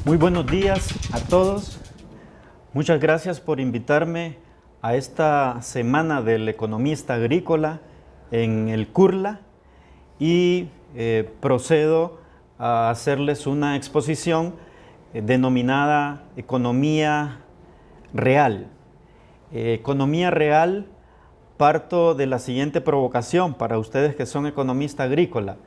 Muy buenos días a todos. Muchas gracias por invitarme a esta semana del economista agrícola en el CURLA y procedo a hacerles una exposición denominada Economía Real. Economía Real, parto de la siguiente provocación para ustedes que son economista agrícola.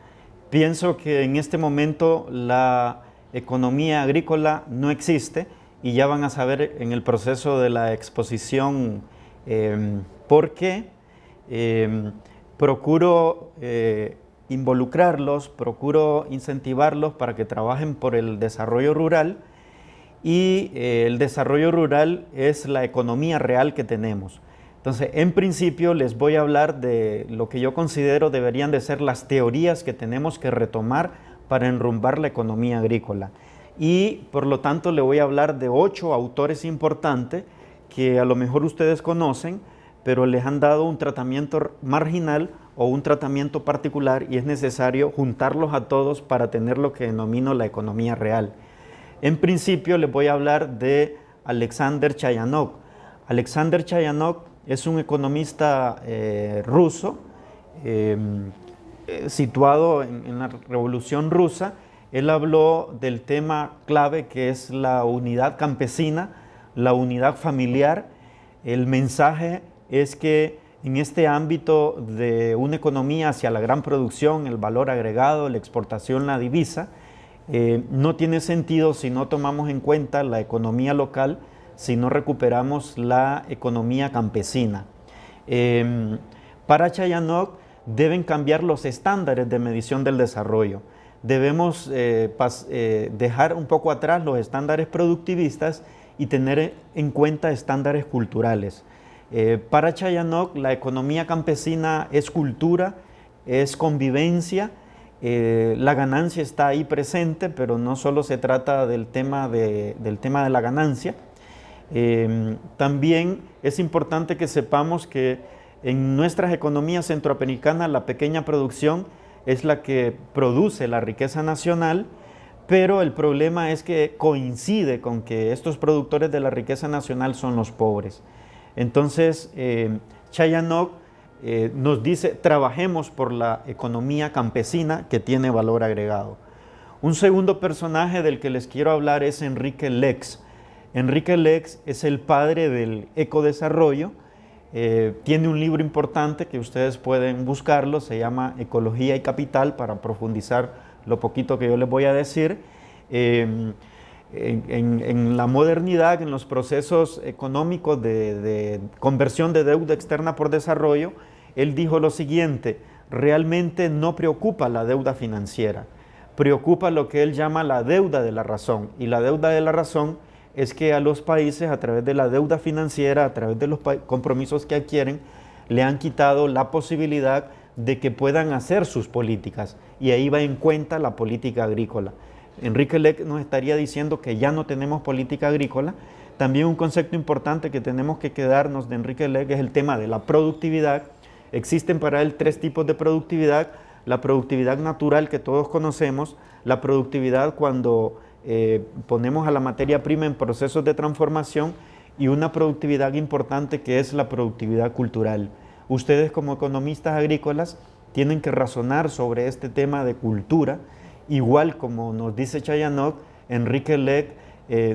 Pienso que en este momento la economía agrícola no existe y ya van a saber en el proceso de la exposición por qué. Procuro involucrarlos, procuro incentivarlos para que trabajen por el desarrollo rural y el desarrollo rural es la economía real que tenemos. Entonces, en principio les voy a hablar de lo que yo considero deberían de ser las teorías que tenemos que retomar para enrumbar la economía agrícola. Y por lo tanto le voy a hablar de 8 autores importantes que a lo mejor ustedes conocen, pero les han dado un tratamiento marginal o un tratamiento particular y es necesario juntarlos a todos para tener lo que denomino la economía real. En principio les voy a hablar de Alexander Chayanok. Alexander Chayanok es un economista ruso, situado en la Revolución Rusa. Él habló del tema clave que es la unidad campesina, la unidad familiar. El mensaje es que en este ámbito de una economía hacia la gran producción, el valor agregado, la exportación, la divisa, no tiene sentido si no tomamos en cuenta la economía local, si no recuperamos la economía campesina. Para Chayanok deben cambiar los estándares de medición del desarrollo. Debemos dejar un poco atrás los estándares productivistas y tener en cuenta estándares culturales. Para Chayanok la economía campesina es cultura, es convivencia, la ganancia está ahí presente, pero no solo se trata del tema de la ganancia. También es importante que sepamos que en nuestras economías centroamericanas la pequeña producción es la que produce la riqueza nacional, pero el problema es que coincide con que estos productores de la riqueza nacional son los pobres. Entonces, Chayanok nos dice, trabajemos por la economía campesina que tiene valor agregado. Un segundo personaje del que les quiero hablar es Enrique Lex. Enrique Lex es el padre del ecodesarrollo. Tiene un libro importante que ustedes pueden buscarlo, se llama Ecología y Capital, para profundizar lo poquito que yo les voy a decir. En la modernidad, en los procesos económicos de conversión de deuda externa por desarrollo, él dijo lo siguiente: realmente no preocupa la deuda financiera, preocupa lo que él llama la deuda de la razón, y la deuda de la razón es que a los países, a través de la deuda financiera, a través de los compromisos que adquieren, le han quitado la posibilidad de que puedan hacer sus políticas, y ahí va en cuenta la política agrícola. Enrique Lex nos estaría diciendo que ya no tenemos política agrícola. También un concepto importante que tenemos que quedarnos de Enrique Lex es el tema de la productividad. Existen para él 3 tipos de productividad: la productividad natural que todos conocemos, la productividad cuando ponemos a la materia prima en procesos de transformación, y una productividad importante que es la productividad cultural. Ustedes como economistas agrícolas tienen que razonar sobre este tema de cultura, igual como nos dice Chayanok. Enrique Lex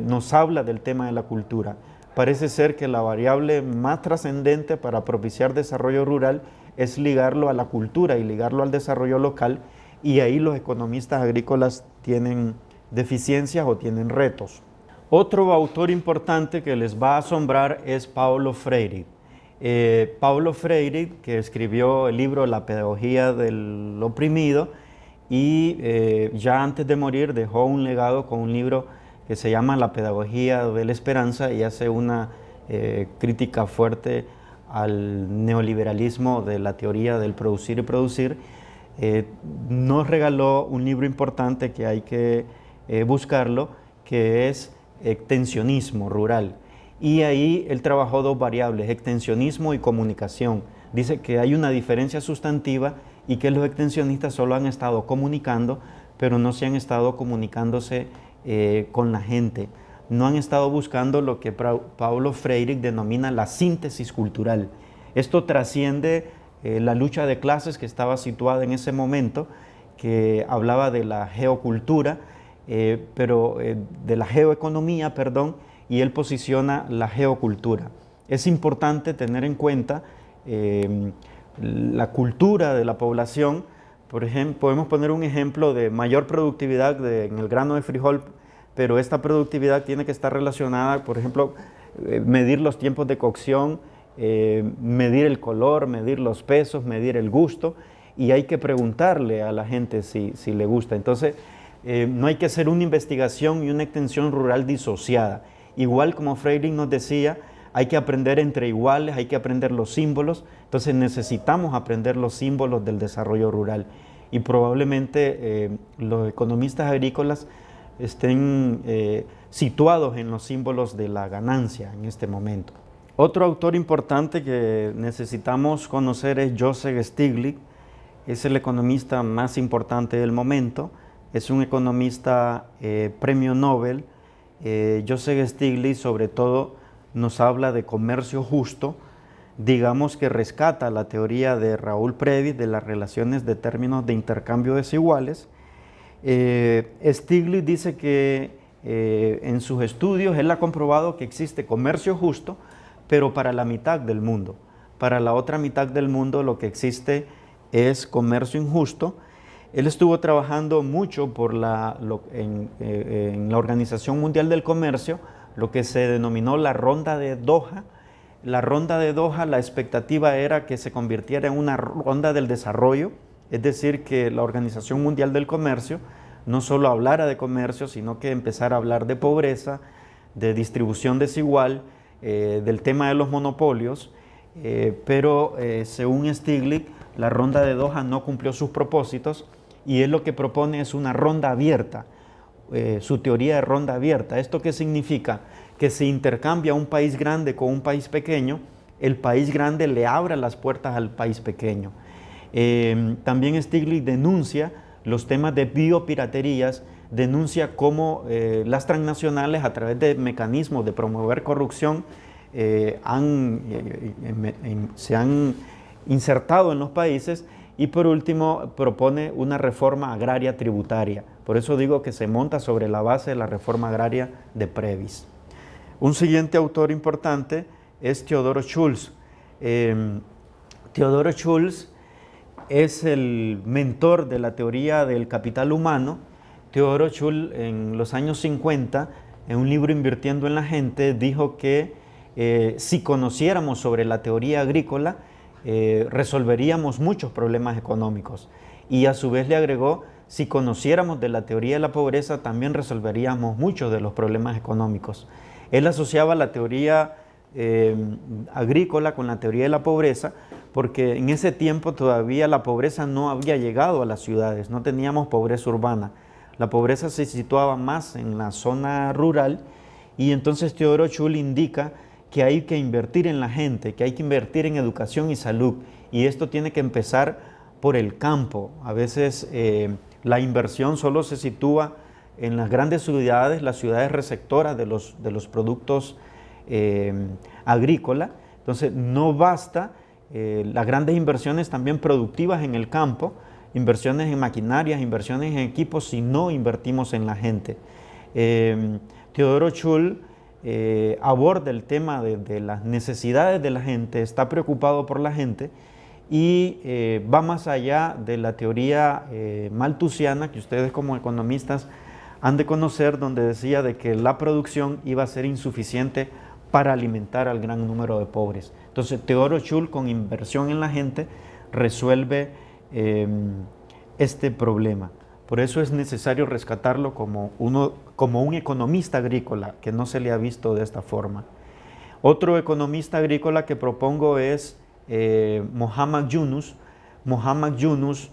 nos habla del tema de la cultura. Parece ser que la variable más trascendente para propiciar desarrollo rural es ligarlo a la cultura y ligarlo al desarrollo local, y ahí los economistas agrícolas tienen deficiencias o tienen retos. Otro autor importante que les va a asombrar es Paulo Freire. Paulo Freire, que escribió el libro La pedagogía del oprimido, y ya antes de morir dejó un legado con un libro que se llama La pedagogía de la esperanza, y hace una crítica fuerte al neoliberalismo de la teoría del producir y producir. Nos regaló un libro importante que hay que buscarlo, que es Extensionismo Rural, y ahí él trabajó 2 variables, extensionismo y comunicación. Dice que hay una diferencia sustantiva y que los extensionistas solo han estado comunicando, pero no se han estado comunicándose con la gente. No han estado buscando lo que Paulo Freire denomina la síntesis cultural. Esto trasciende la lucha de clases que estaba situada en ese momento, que hablaba de la geocultura, de la geoeconomía, perdón, y él posiciona la geocultura. Es importante tener en cuenta la cultura de la población. Por ejemplo, podemos poner un ejemplo de mayor productividad en el grano de frijol, pero esta productividad tiene que estar relacionada, por ejemplo, medir los tiempos de cocción, medir el color, medir los pesos, medir el gusto, y hay que preguntarle a la gente si le gusta. Entonces, no hay que hacer una investigación y una extensión rural disociada. Igual como Freire nos decía, hay que aprender entre iguales, hay que aprender los símbolos. Entonces necesitamos aprender los símbolos del desarrollo rural. Y probablemente los economistas agrícolas estén situados en los símbolos de la ganancia en este momento. Otro autor importante que necesitamos conocer es Joseph Stiglitz. Es el economista más importante del momento. Es un economista premio Nobel. Joseph Stiglitz sobre todo nos habla de comercio justo, digamos que rescata la teoría de Raúl Previs de las relaciones de términos de intercambio desiguales. Stiglitz dice que en sus estudios él ha comprobado que existe comercio justo, pero para la mitad del mundo. Para la otra mitad del mundo lo que existe es comercio injusto. Él estuvo trabajando mucho en la Organización Mundial del Comercio, lo que se denominó la Ronda de Doha. La Ronda de Doha, la expectativa era que se convirtiera en una ronda del desarrollo, es decir, que la Organización Mundial del Comercio no solo hablara de comercio, sino que empezara a hablar de pobreza, de distribución desigual, del tema de los monopolios, pero según Stiglitz, la Ronda de Doha no cumplió sus propósitos y él lo que propone es una ronda abierta. Su teoría de ronda abierta. ¿Esto qué significa? Que si intercambia un país grande con un país pequeño, el país grande le abra las puertas al país pequeño. También Stiglitz denuncia los temas de biopiraterías, denuncia cómo las transnacionales a través de mecanismos de promover corrupción se han insertado en los países. Y por último propone una reforma agraria tributaria. Por eso digo que se monta sobre la base de la reforma agraria de Previs. Un siguiente autor importante es Theodor Schulz. Theodor Schulz es el mentor de la teoría del capital humano. Theodor Schulz en los años 50, en un libro Invirtiendo en la Gente, dijo que si conociéramos sobre la teoría agrícola, resolveríamos muchos problemas económicos. Y a su vez le agregó, si conociéramos de la teoría de la pobreza, también resolveríamos muchos de los problemas económicos. Él asociaba la teoría agrícola con la teoría de la pobreza, porque en ese tiempo todavía la pobreza no había llegado a las ciudades, no teníamos pobreza urbana. La pobreza se situaba más en la zona rural, y entonces Theodor Schulz indica que hay que invertir en la gente, que hay que invertir en educación y salud, y esto tiene que empezar por el campo. A veces la inversión solo se sitúa en las grandes ciudades, las ciudades receptoras de los productos agrícolas. Entonces no basta las grandes inversiones también productivas en el campo, inversiones en maquinarias, inversiones en equipos, si no invertimos en la gente. Theodor Schulz aborda el tema de las necesidades de la gente, está preocupado por la gente y va más allá de la teoría malthusiana que ustedes como economistas han de conocer, donde decía de que la producción iba a ser insuficiente para alimentar al gran número de pobres. Entonces Theodor Schulz, con inversión en la gente, resuelve este problema. Por eso es necesario rescatarlo como un economista agrícola, que no se le ha visto de esta forma. Otro economista agrícola que propongo es Muhammad Yunus. Muhammad Yunus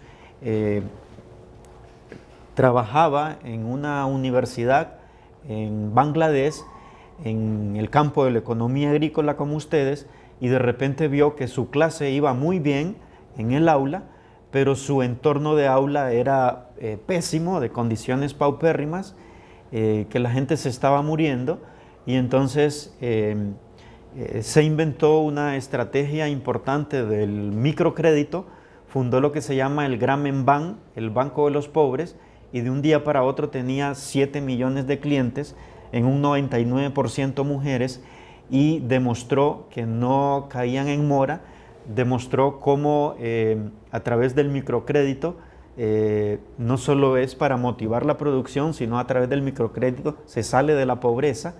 trabajaba en una universidad en Bangladesh, en el campo de la economía agrícola como ustedes, y de repente vio que su clase iba muy bien en el aula, pero su entorno de aula era pésimo, de condiciones paupérrimas, que la gente se estaba muriendo y entonces se inventó una estrategia importante del microcrédito, fundó lo que se llama el Grameenbank, el Banco de los Pobres, y de un día para otro tenía 7 millones de clientes, en un 99% mujeres, y demostró que no caían en mora, demostró cómo a través del microcrédito, no solo es para motivar la producción, sino a través del microcrédito se sale de la pobreza.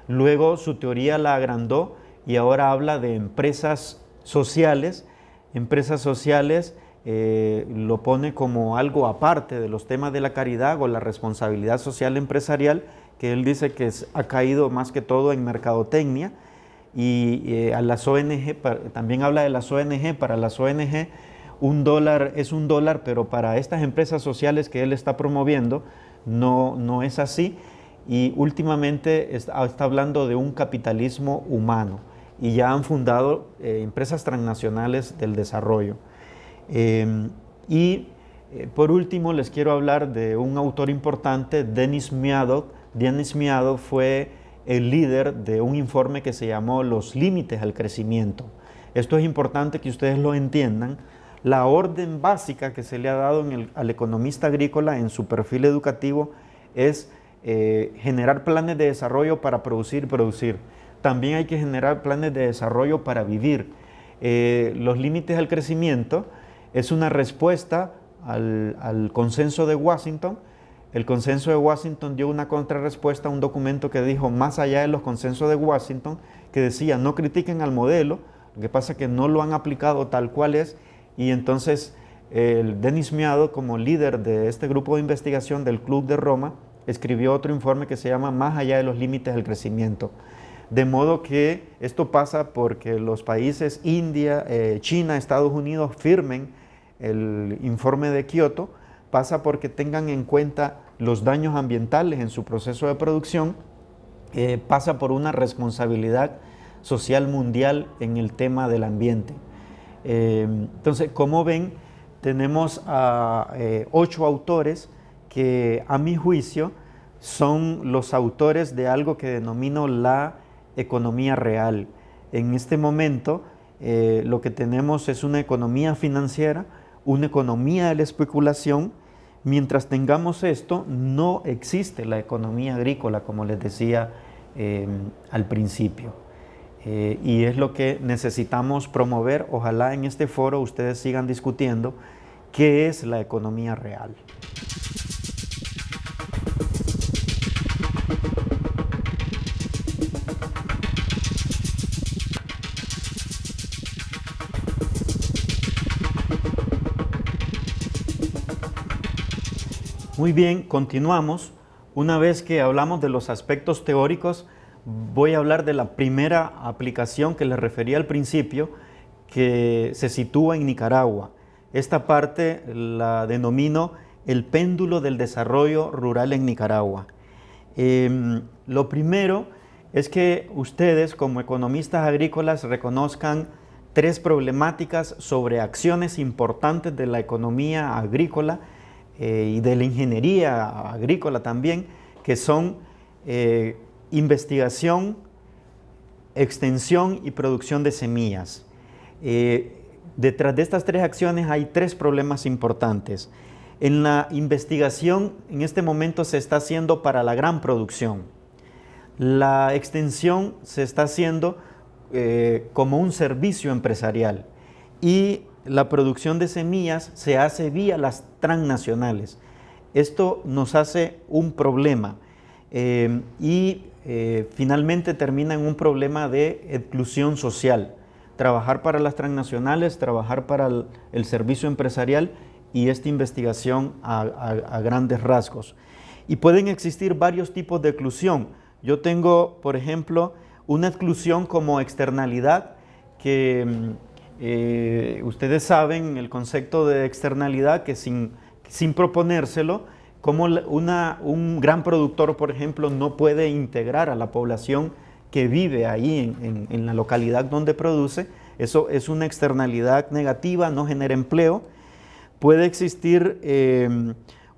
Luego su teoría la agrandó y ahora habla de empresas sociales. Empresas sociales lo pone como algo aparte de los temas de la caridad o la responsabilidad social empresarial, que él dice que ha caído más que todo en mercadotecnia. Y a las ONG, también habla de las ONG. Para las ONG $1 es $1, pero para estas empresas sociales que él está promoviendo no es así. Y últimamente está hablando de un capitalismo humano y ya han fundado empresas transnacionales del desarrollo. Por último les quiero hablar de un autor importante, Denis Miadow. Denis Miadow fue el líder de un informe que se llamó Los límites al crecimiento. Esto es importante que ustedes lo entiendan. La orden básica que se le ha dado al economista agrícola en su perfil educativo es generar planes de desarrollo para producir. También hay que generar planes de desarrollo para vivir. Los límites al crecimiento es una respuesta al consenso de Washington. El consenso de Washington dio una contrarrespuesta a un documento que dijo más allá de los consensos de Washington, que decía no critiquen al modelo, lo que pasa es que no lo han aplicado tal cual es, y entonces Denis Miadow, como líder de este grupo de investigación del Club de Roma, escribió otro informe que se llama Más allá de los límites del crecimiento. De modo que esto pasa porque los países India, China, Estados Unidos firmen el informe de Kioto, pasa porque tengan en cuenta los daños ambientales en su proceso de producción, pasa por una responsabilidad social mundial en el tema del ambiente. Entonces, como ven, tenemos a 8 autores que a mi juicio son los autores de algo que denomino la economía real. En este momento lo que tenemos es una economía financiera, una economía de la especulación. Mientras tengamos esto, no existe la economía agrícola, como les decía al principio. Y es lo que necesitamos promover. Ojalá en este foro ustedes sigan discutiendo qué es la economía real. Muy bien, continuamos. Una vez que hablamos de los aspectos teóricos, voy a hablar de la primera aplicación que les refería al principio, que se sitúa en Nicaragua. Esta parte la denomino el péndulo del desarrollo rural en Nicaragua. Lo primero es que ustedes, como economistas agrícolas, reconozcan 3 problemáticas sobre acciones importantes de la economía agrícola y de la ingeniería agrícola también, que son investigación, extensión y producción de semillas. Detrás de estas 3 acciones hay 3 problemas importantes. En la investigación, en este momento se está haciendo para la gran producción. La extensión se está haciendo como un servicio empresarial y la producción de semillas se hace vía las transnacionales. Esto nos hace un problema finalmente termina en un problema de exclusión social. Trabajar para las transnacionales, trabajar para el servicio empresarial y esta investigación a grandes rasgos. Y pueden existir varios tipos de exclusión. Yo tengo, por ejemplo, una exclusión como externalidad que ustedes saben el concepto de externalidad, que sin proponérselo, como un gran productor, por ejemplo, no puede integrar a la población que vive ahí en la localidad donde produce. Eso es una externalidad negativa, no genera empleo. Puede existir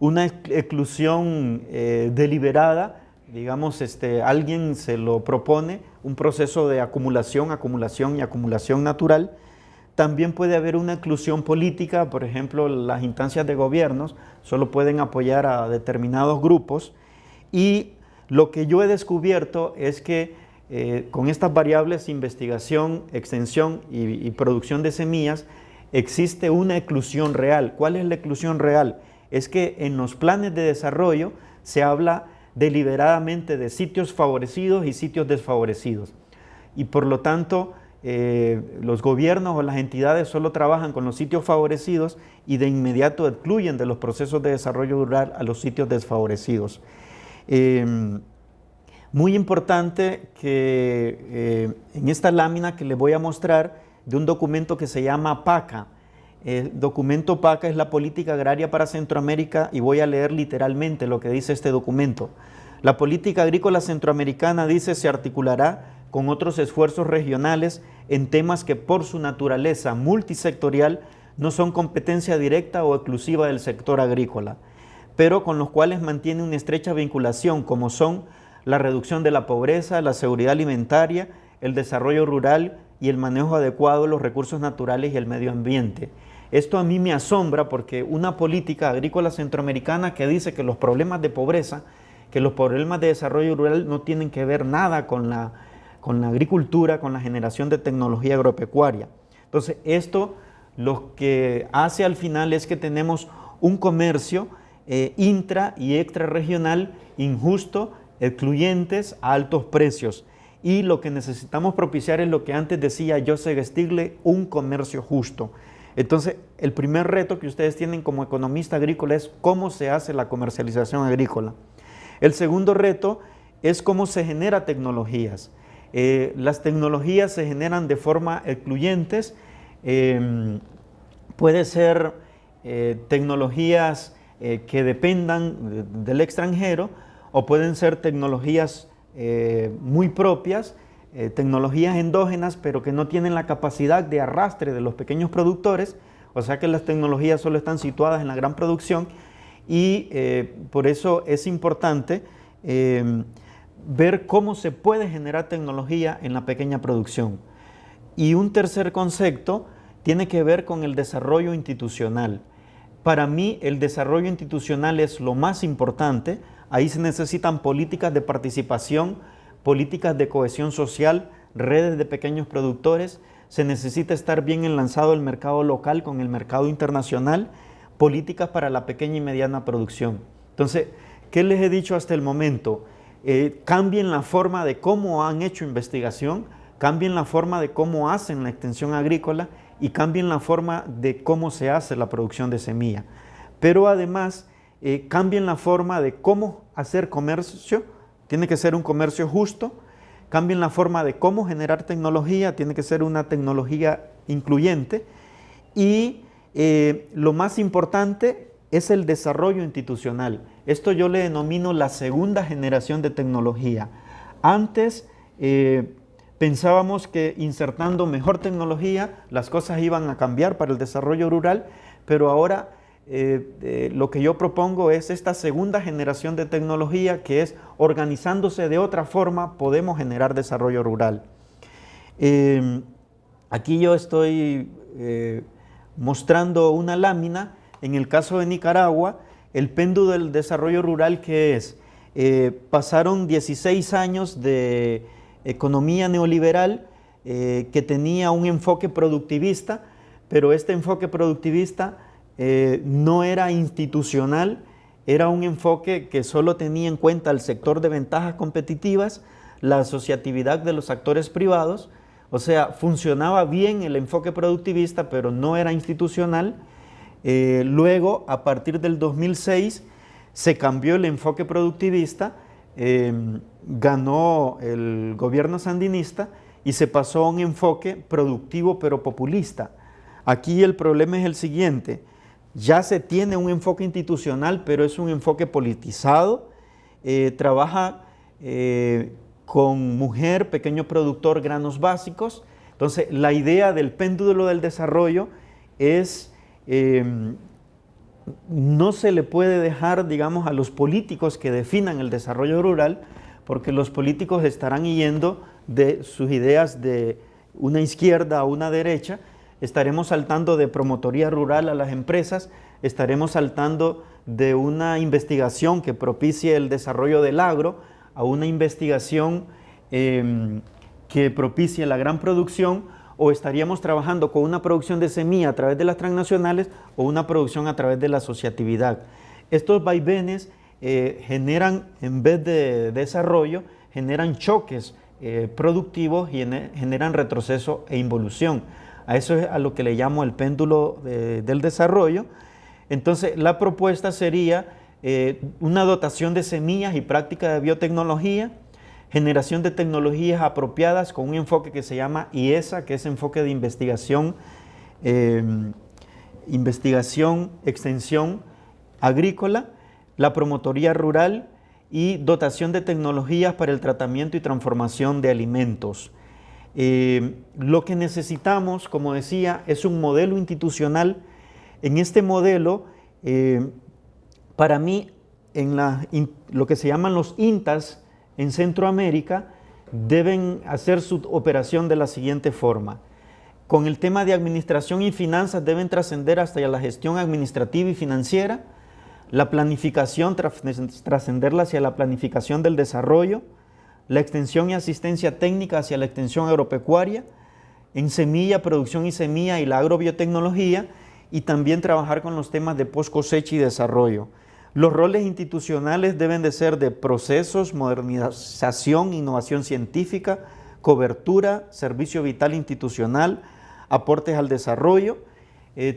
una exclusión deliberada, digamos, alguien se lo propone, un proceso de acumulación, acumulación y acumulación natural. También puede haber una exclusión política, por ejemplo, las instancias de gobiernos solo pueden apoyar a determinados grupos, y lo que yo he descubierto es que con estas variables, investigación, extensión y producción de semillas, existe una exclusión real. ¿Cuál es la exclusión real? Es que en los planes de desarrollo se habla deliberadamente de sitios favorecidos y sitios desfavorecidos, y por lo tanto los gobiernos o las entidades solo trabajan con los sitios favorecidos y de inmediato excluyen de los procesos de desarrollo rural a los sitios desfavorecidos. Muy importante que en esta lámina que les voy a mostrar de un documento que se llama PACA. El documento PACA es la Política Agraria para Centroamérica, y voy a leer literalmente lo que dice este documento. La política agrícola centroamericana, dice, se articulará con otros esfuerzos regionales en temas que por su naturaleza multisectorial no son competencia directa o exclusiva del sector agrícola, pero con los cuales mantiene una estrecha vinculación, como son la reducción de la pobreza, la seguridad alimentaria, el desarrollo rural y el manejo adecuado de los recursos naturales y el medio ambiente. Esto a mí me asombra, porque una política agrícola centroamericana que dice que los problemas de pobreza, que los problemas de desarrollo rural no tienen que ver nada con la agricultura, con la generación de tecnología agropecuaria. Entonces, esto lo que hace al final es que tenemos un comercio intra y extrarregional injusto, excluyentes, a altos precios. Y lo que necesitamos propiciar es lo que antes decía Joseph Stiglitz, un comercio justo. Entonces, el primer reto que ustedes tienen como economista agrícola es cómo se hace la comercialización agrícola. El segundo reto es cómo se genera tecnologías. Las tecnologías se generan de forma excluyentes. Puede ser tecnologías que dependan del extranjero, o pueden ser tecnologías muy propias, tecnologías endógenas, pero que no tienen la capacidad de arrastre de los pequeños productores, o sea que las tecnologías solo están situadas en la gran producción, y por eso es importante ver cómo se puede generar tecnología en la pequeña producción. Y un tercer concepto tiene que ver con el desarrollo institucional. Para mí el desarrollo institucional es lo más importante. Ahí se necesitan políticas de participación, políticas de cohesión social, redes de pequeños productores. Se necesita estar bien enlazado el mercado local con el mercado internacional, políticas para la pequeña y mediana producción. Entonces, ¿qué les he dicho hasta el momento? Cambien la forma de cómo han hecho investigación, cambien la forma de cómo hacen la extensión agrícola y cambien la forma de cómo se hace la producción de semilla. Pero además, cambien la forma de cómo hacer comercio, tiene que ser un comercio justo. Cambien la forma de cómo generar tecnología, tiene que ser una tecnología incluyente. Y lo más importante es el desarrollo institucional. Esto yo le denomino la segunda generación de tecnología. Antes pensábamos que insertando mejor tecnología las cosas iban a cambiar para el desarrollo rural, pero ahora lo que yo propongo es esta segunda generación de tecnología, que es organizándose de otra forma podemos generar desarrollo rural. Aquí yo estoy mostrando una lámina. En el caso de Nicaragua, el péndulo del desarrollo rural, ¿qué es? Pasaron 16 años de economía neoliberal que tenía un enfoque productivista, pero este enfoque productivista no era institucional, era un enfoque que solo tenía en cuenta el sector de ventajas competitivas, la asociatividad de los actores privados. O sea, funcionaba bien el enfoque productivista, pero no era institucional. Luego, a partir del 2006, se cambió el enfoque productivista, ganó el gobierno sandinista y se pasó a un enfoque productivo pero populista. Aquí el problema es el siguiente: ya se tiene un enfoque institucional, pero es un enfoque politizado, trabaja con mujer, pequeño productor, granos básicos. Entonces, la idea del péndulo del desarrollo es no se le puede dejar, digamos, a los políticos que definan el desarrollo rural, porque los políticos estarán yendo de sus ideas de una izquierda a una derecha, estaremos saltando de promotoría rural a las empresas, estaremos saltando de una investigación que propicie el desarrollo del agro a una investigación que propicie la gran producción, o estaríamos trabajando con una producción de semilla a través de las transnacionales o una producción a través de la asociatividad. Estos vaivenes generan, en vez de desarrollo, generan choques productivos y generan retroceso e involución. A eso es a lo que le llamo el péndulo del desarrollo. Entonces, la propuesta sería una dotación de semillas y práctica de biotecnología, generación de tecnologías apropiadas con un enfoque que se llama IESA, que es enfoque de investigación, extensión agrícola, la promotoría rural y dotación de tecnologías para el tratamiento y transformación de alimentos. Lo que necesitamos, como decía, es un modelo institucional. En este modelo, para mí, lo que se llaman los INTAs en Centroamérica deben hacer su operación de la siguiente forma. Con el tema de administración y finanzas deben trascender hasta la gestión administrativa y financiera, la planificación, trascenderla hacia la planificación del desarrollo, la extensión y asistencia técnica hacia la extensión agropecuaria, en semilla, producción y semilla y la agrobiotecnología, y también trabajar con los temas de post cosecha y desarrollo. Los roles institucionales deben de ser de procesos, modernización, innovación científica, cobertura, servicio vital institucional, aportes al desarrollo.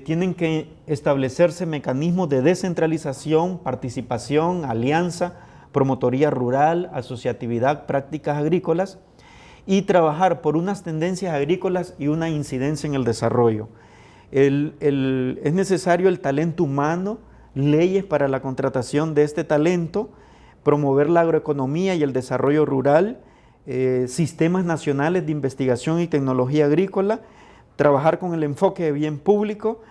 Tienen que establecerse mecanismos de descentralización, participación, alianza, promotoría rural, asociatividad, prácticas agrícolas, y trabajar por unas tendencias agrícolas y una incidencia en el desarrollo. Es necesario el talento humano, leyes para la contratación de este talento, promover la agroeconomía y el desarrollo rural, sistemas nacionales de investigación y tecnología agrícola, trabajar con el enfoque de bien público,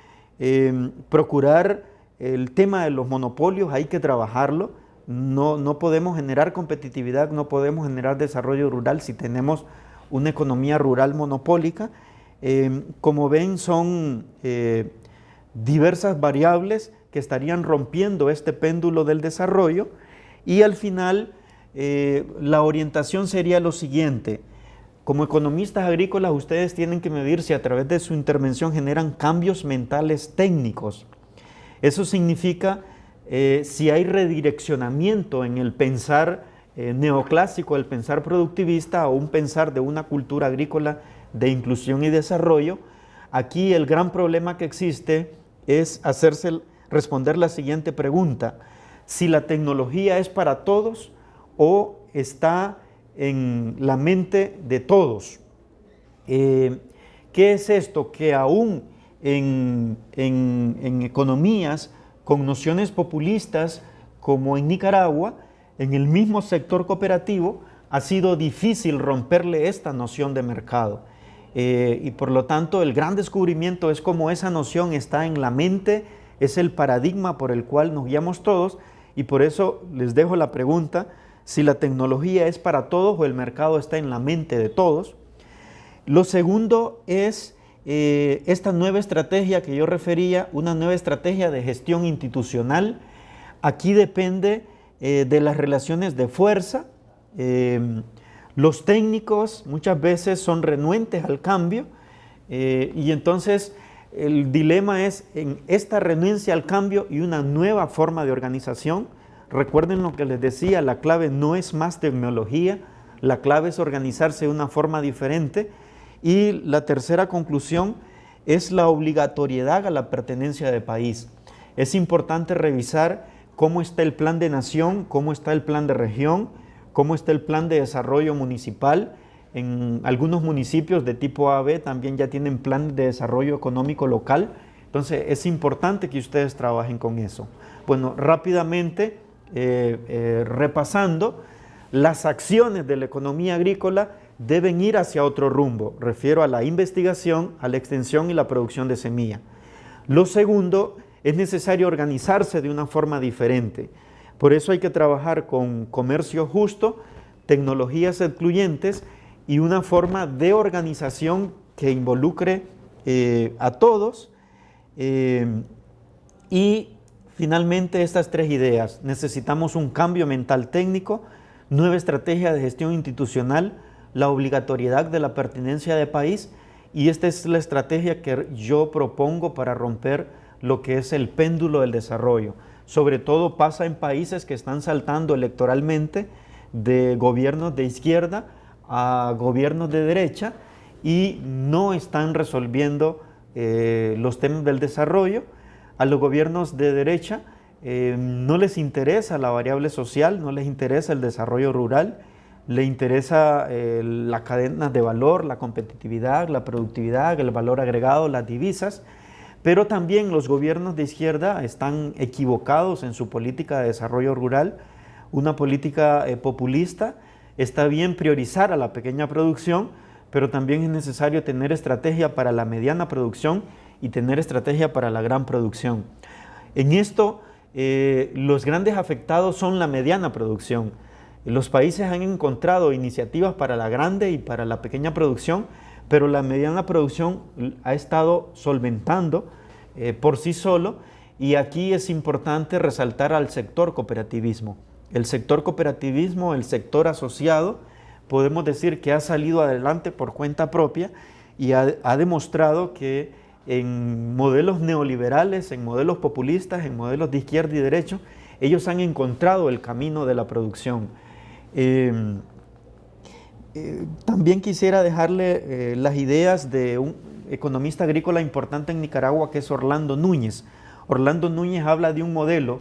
procurar el tema de los monopolios, hay que trabajarlo. No podemos generar competitividad, no podemos generar desarrollo rural si tenemos una economía rural monopólica. Como ven, son diversas variables que estarían rompiendo este péndulo del desarrollo, y al final la orientación sería lo siguiente. Como economistas agrícolas, ustedes tienen que medir si a través de su intervención generan cambios mentales técnicos. Eso significa si hay redireccionamiento en el pensar neoclásico, el pensar productivista, o un pensar de una cultura agrícola de inclusión y desarrollo. Aquí el gran problema que existe es responder la siguiente pregunta: si la tecnología es para todos o está en la mente de todos. ¿Qué es esto? Que aún en economías con nociones populistas como en Nicaragua, en el mismo sector cooperativo, ha sido difícil romperle esta noción de mercado. Y por lo tanto el gran descubrimiento es cómo esa noción está en la mente, es el paradigma por el cual nos guiamos todos, y por eso les dejo la pregunta: si la tecnología es para todos o el mercado está en la mente de todos. Lo segundo es esta nueva estrategia que yo refería, una nueva estrategia de gestión institucional. Aquí depende de las relaciones de fuerza. Los técnicos muchas veces son renuentes al cambio, y entonces el dilema es en esta renuencia al cambio y una nueva forma de organización. Recuerden lo que les decía, la clave no es más tecnología, la clave es organizarse de una forma diferente. Y la tercera conclusión es la obligatoriedad a la pertenencia de país. Es importante revisar cómo está el plan de nación, cómo está el plan de región, cómo está el plan de desarrollo municipal. En algunos municipios de tipo AB también ya tienen plan de desarrollo económico local. Entonces es importante que ustedes trabajen con eso. Bueno, rápidamente repasando, las acciones de la economía agrícola deben ir hacia otro rumbo. Refiero a la investigación, a la extensión y la producción de semilla. Lo segundo es necesario organizarse de una forma diferente. Por eso hay que trabajar con comercio justo, tecnologías excluyentes y una forma de organización que involucre a todos. Y finalmente estas tres ideas. Necesitamos un cambio mental técnico, nueva estrategia de gestión institucional, la obligatoriedad de la pertinencia de país, y esta es la estrategia que yo propongo para romper lo que es el péndulo del desarrollo. Sobre todo pasa en países que están saltando electoralmente de gobiernos de izquierda a gobiernos de derecha y no están resolviendo los temas del desarrollo. A los gobiernos de derecha no les interesa la variable social, no les interesa el desarrollo rural, le interesa la cadena de valor, la competitividad, la productividad, el valor agregado, las divisas, pero también los gobiernos de izquierda están equivocados en su política de desarrollo rural, una política populista. Está bien priorizar a la pequeña producción, pero también es necesario tener estrategia para la mediana producción y tener estrategia para la gran producción. En esto, los grandes afectados son la mediana producción. Los países han encontrado iniciativas para la grande y para la pequeña producción, pero la mediana producción ha estado solventando por sí solo, y aquí es importante resaltar al sector cooperativismo. El sector cooperativismo, el sector asociado, podemos decir que ha salido adelante por cuenta propia y ha demostrado que en modelos neoliberales, en modelos populistas, en modelos de izquierda y derecha, ellos han encontrado el camino de la producción. También quisiera dejarle las ideas de un economista agrícola importante en Nicaragua, que es Orlando Núñez. Orlando Núñez habla de un modelo,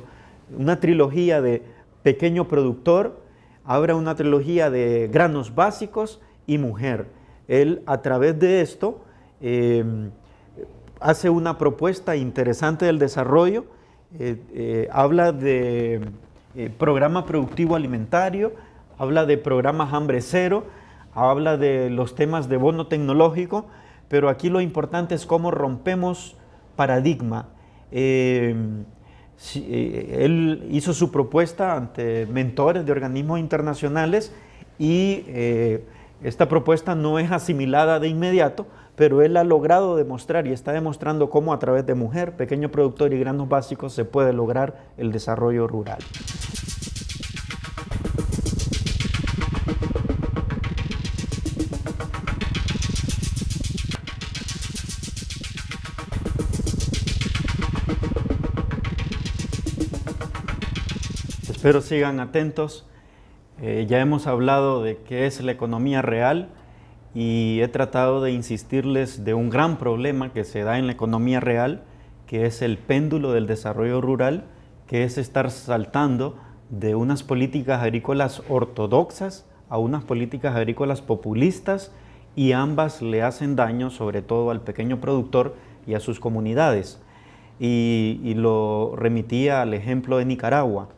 una trilogía de pequeño productor, habla una trilogía de granos básicos y mujer. Él, a través de esto, hace una propuesta interesante del desarrollo, habla de programa productivo alimentario, habla de programas hambre cero, habla de los temas de bono tecnológico, pero aquí lo importante es cómo rompemos paradigma. Él hizo su propuesta ante mentores de organismos internacionales y esta propuesta no es asimilada de inmediato, pero él ha logrado demostrar y está demostrando cómo a través de mujer, pequeño productor y granos básicos se puede lograr el desarrollo rural. Espero sigan atentos. Ya hemos hablado de qué es la economía real y he tratado de insistirles de un gran problema que se da en la economía real, que es el péndulo del desarrollo rural, que es estar saltando de unas políticas agrícolas ortodoxas a unas políticas agrícolas populistas, y ambas le hacen daño sobre todo al pequeño productor y a sus comunidades. Y lo remitía al ejemplo de Nicaragua.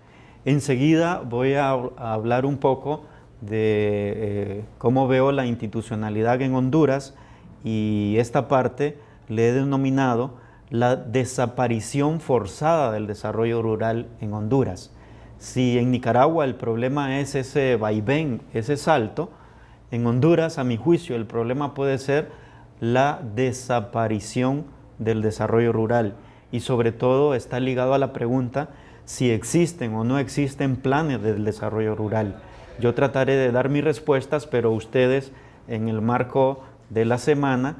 Enseguida voy a hablar un poco de cómo veo la institucionalidad en Honduras, y esta parte le he denominado la desaparición forzada del desarrollo rural en Honduras. Si en Nicaragua el problema es ese vaivén, ese salto, en Honduras, a mi juicio, el problema puede ser la desaparición del desarrollo rural, y sobre todo está ligado a la pregunta si existen o no existen planes del desarrollo rural. Yo trataré de dar mis respuestas, pero ustedes en el marco de la semana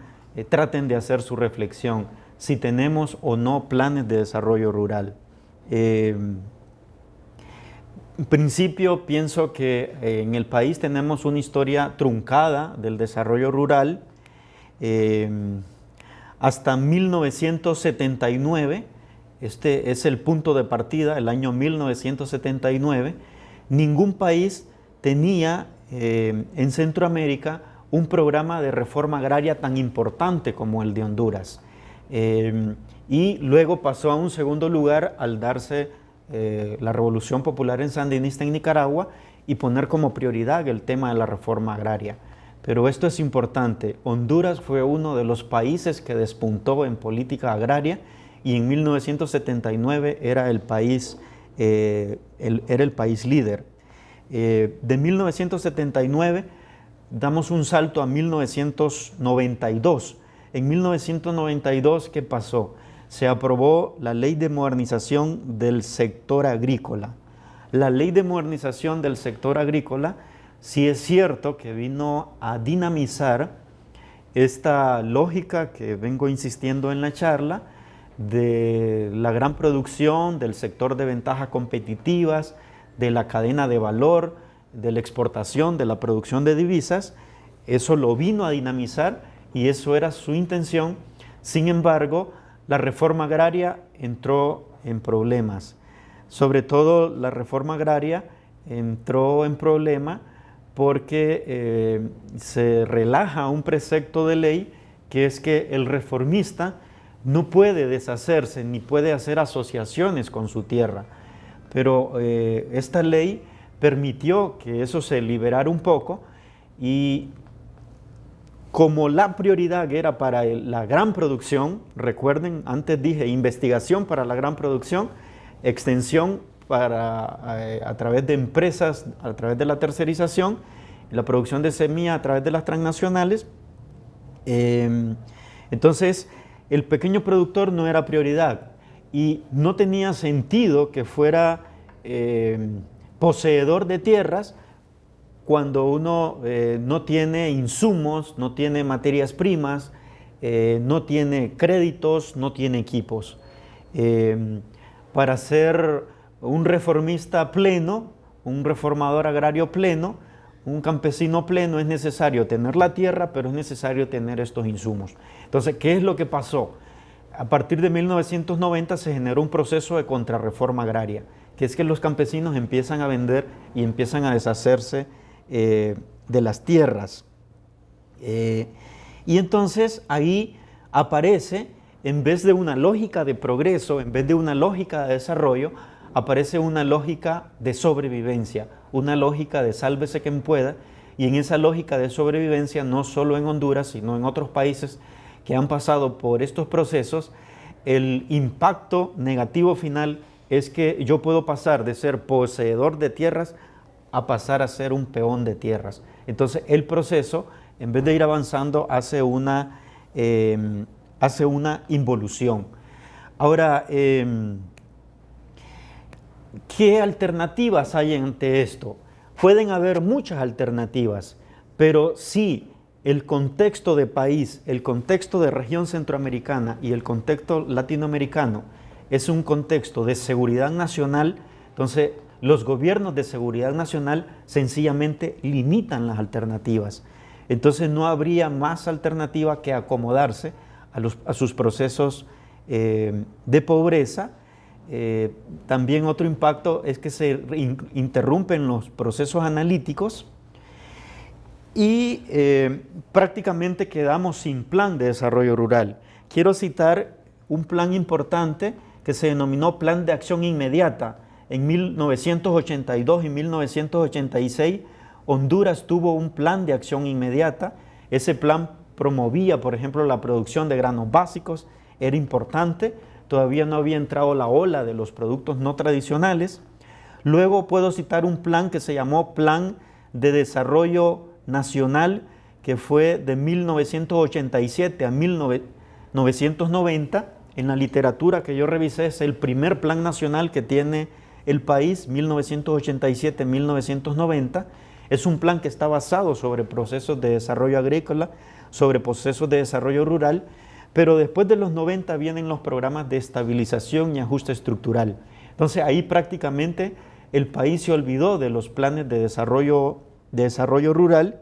traten de hacer su reflexión, si tenemos o no planes de desarrollo rural. En principio pienso que en el país tenemos una historia truncada del desarrollo rural. Hasta 1979, este es el punto de partida, el año 1979, ningún país tenía en Centroamérica un programa de reforma agraria tan importante como el de Honduras. Y luego pasó a un segundo lugar al darse la Revolución Popular Sandinista en Nicaragua y poner como prioridad el tema de la reforma agraria. Pero esto es importante, Honduras fue uno de los países que despuntó en política agraria y en 1979 era el país, era el país líder. De 1979 damos un salto a 1992. En 1992, ¿qué pasó? Se aprobó la Ley de Modernización del Sector Agrícola. La Ley de Modernización del Sector Agrícola, sí es cierto que vino a dinamizar esta lógica que vengo insistiendo en la charla de la gran producción, del sector de ventajas competitivas, de la cadena de valor, de la exportación, de la producción de divisas. Eso lo vino a dinamizar y eso era su intención. Sin embargo, la reforma agraria entró en problemas. Sobre todo la reforma agraria entró en problema porque se relaja un precepto de ley, que es que el reformista no puede deshacerse ni puede hacer asociaciones con su tierra. Pero esta ley permitió que eso se liberara un poco y como la prioridad era para la gran producción, recuerden, antes dije investigación para la gran producción, extensión a través de empresas, a través de la tercerización, la producción de semilla a través de las transnacionales. Entonces, el pequeño productor no era prioridad y no tenía sentido que fuera poseedor de tierras cuando uno no tiene insumos, no tiene materias primas, no tiene créditos, no tiene equipos. Para ser un reformista pleno, un reformador agrario pleno, un campesino pleno, es necesario tener la tierra, pero es necesario tener estos insumos. Entonces, ¿qué es lo que pasó? A partir de 1990 se generó un proceso de contrarreforma agraria, que es que los campesinos empiezan a vender y empiezan a deshacerse de las tierras. Y entonces ahí aparece, en vez de una lógica de progreso, en vez de una lógica de desarrollo, aparece una lógica de sobrevivencia, una lógica de sálvese quien pueda, y en esa lógica de sobrevivencia, no solo en Honduras, sino en otros países que han pasado por estos procesos, el impacto negativo final es que yo puedo pasar de ser poseedor de tierras a pasar a ser un peón de tierras. Entonces el proceso, en vez de ir avanzando, hace una involución. Ahora, ¿qué alternativas hay ante esto? Pueden haber muchas alternativas, pero si el contexto de país, el contexto de región centroamericana y el contexto latinoamericano es un contexto de seguridad nacional, entonces los gobiernos de seguridad nacional sencillamente limitan las alternativas. Entonces no habría más alternativa que acomodarse a sus procesos de pobreza. También otro impacto es que se interrumpen los procesos analíticos y prácticamente quedamos sin plan de desarrollo rural. Quiero citar un plan importante que se denominó Plan de Acción Inmediata. En 1982 y 1986, Honduras tuvo un plan de acción inmediata. Ese plan promovía, por ejemplo, la producción de granos básicos, era importante. Todavía no había entrado la ola de los productos no tradicionales. Luego puedo citar un plan que se llamó Plan de Desarrollo Nacional, que fue de 1987 a 1990. En la literatura que yo revisé es el primer plan nacional que tiene el país, 1987-1990. Es un plan que está basado sobre procesos de desarrollo agrícola, sobre procesos de desarrollo rural, pero después de los 90 vienen los programas de estabilización y ajuste estructural. Entonces ahí prácticamente el país se olvidó de los planes de desarrollo rural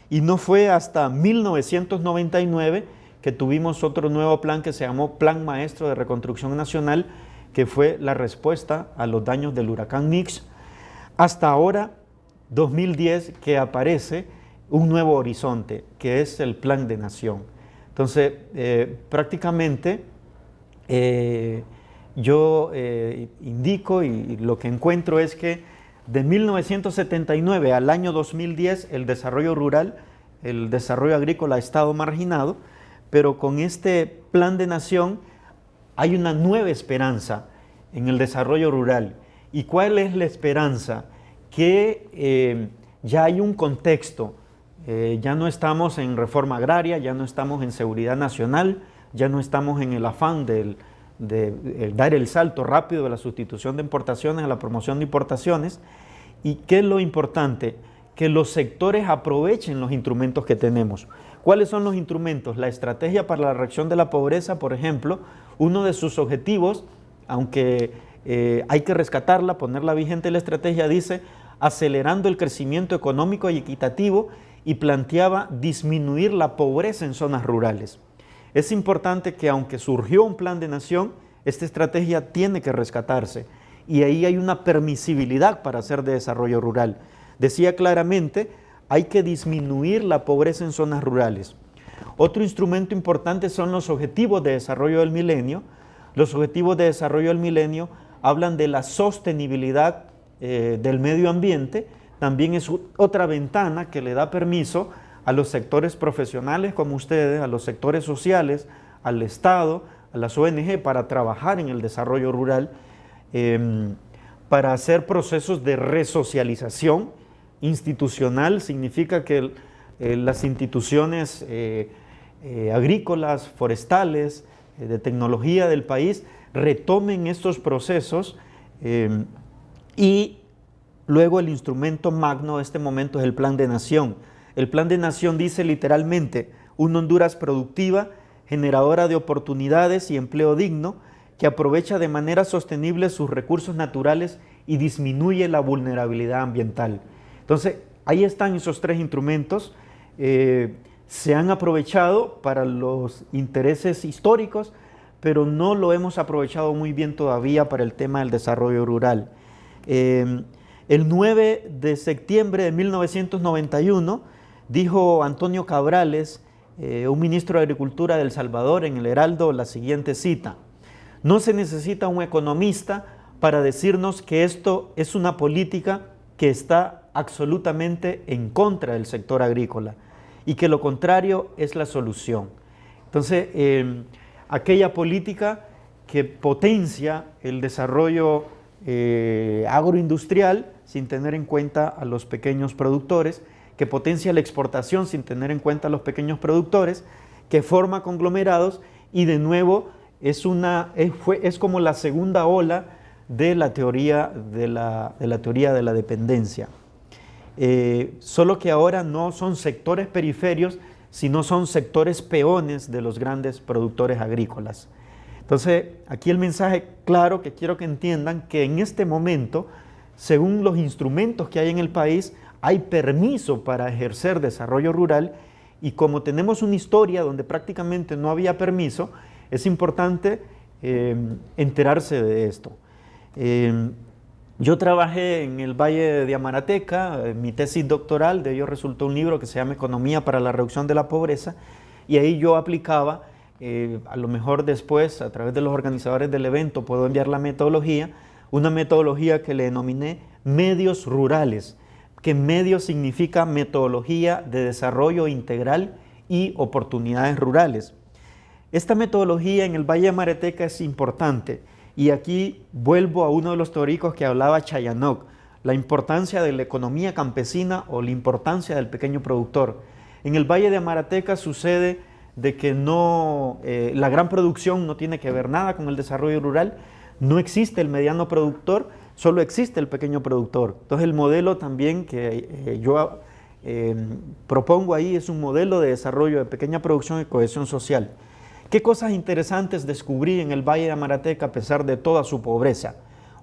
y no fue hasta 1999 que tuvimos otro nuevo plan que se llamó Plan Maestro de Reconstrucción Nacional, que fue la respuesta a los daños del huracán Nix. Hasta ahora, 2010, que aparece un nuevo horizonte, que es el Plan de Nación. Entonces, prácticamente yo indico y lo que encuentro es que de 1979 al año 2010 el desarrollo rural, el desarrollo agrícola ha estado marginado, pero con este Plan de Nación hay una nueva esperanza en el desarrollo rural. ¿Y cuál es la esperanza? Que ya hay un contexto, ya no estamos en reforma agraria, ya no estamos en seguridad nacional, ya no estamos en el afán de dar el salto rápido de la sustitución de importaciones a la promoción de importaciones. ¿Y qué es lo importante? Que los sectores aprovechen los instrumentos que tenemos. ¿Cuáles son los instrumentos? La estrategia para la reacción de la pobreza, por ejemplo, uno de sus objetivos, aunque hay que rescatarla, ponerla vigente, la estrategia dice acelerando el crecimiento económico y equitativo, y planteaba disminuir la pobreza en zonas rurales. Es importante que, aunque surgió un plan de nación, esta estrategia tiene que rescatarse, y ahí hay una permisibilidad para hacer de desarrollo rural. Decía claramente, hay que disminuir la pobreza en zonas rurales. Otro instrumento importante son los Objetivos de Desarrollo del Milenio. Los Objetivos de Desarrollo del Milenio hablan de la sostenibilidad del medio ambiente. También es otra ventana que le da permiso a los sectores profesionales como ustedes, a los sectores sociales, al Estado, a las ONG, para trabajar en el desarrollo rural, para hacer procesos de resocialización institucional. Significa que las instituciones agrícolas, forestales, de tecnología del país retomen estos procesos, y luego el instrumento magno de este momento es el Plan de Nación. El Plan de Nación dice literalmente: una Honduras productiva, generadora de oportunidades y empleo digno, que aprovecha de manera sostenible sus recursos naturales y disminuye la vulnerabilidad ambiental. Entonces, ahí están esos tres instrumentos. Se han aprovechado para los intereses históricos, pero no lo hemos aprovechado muy bien todavía para el tema del desarrollo rural. El 9 de septiembre de 1991 dijo Antonio Cabrales, un ministro de Agricultura de El Salvador, en el Heraldo, la siguiente cita: no se necesita un economista para decirnos que esto es una política que está absolutamente en contra del sector agrícola y que lo contrario es la solución. Entonces, aquella política que potencia el desarrollo agroindustrial sin tener en cuenta a los pequeños productores, que potencia la exportación sin tener en cuenta a los pequeños productores, que forma conglomerados, y de nuevo es como la segunda ola de la teoría de la dependencia. Solo que ahora no son sectores periferios, sino son sectores peones de los grandes productores agrícolas. Entonces, aquí el mensaje claro que quiero que entiendan, que en este momento, según los instrumentos que hay en el país, hay permiso para ejercer desarrollo rural, y como tenemos una historia donde prácticamente no había permiso, es importante enterarse de esto. Yo trabajé en el Valle de Amarateca, mi tesis doctoral, de ello resultó un libro que se llama Economía para la Reducción de la Pobreza, y ahí yo aplicaba, a lo mejor después, a través de los organizadores del evento, puedo enviar la metodología, una metodología que le denominé medios rurales, que medio significa metodología de desarrollo integral y oportunidades rurales. Esta metodología en el Valle de Amarateca es importante, y aquí vuelvo a uno de los teóricos que hablaba, Chayanok, la importancia de la economía campesina o la importancia del pequeño productor. En el Valle de Amarateca sucede de que la gran producción no tiene que ver nada con el desarrollo rural, no existe el mediano productor, solo existe el pequeño productor. Entonces el modelo también que yo propongo ahí es un modelo de desarrollo de pequeña producción y cohesión social. ¿Qué cosas interesantes descubrí en el Valle de Amarateca a pesar de toda su pobreza?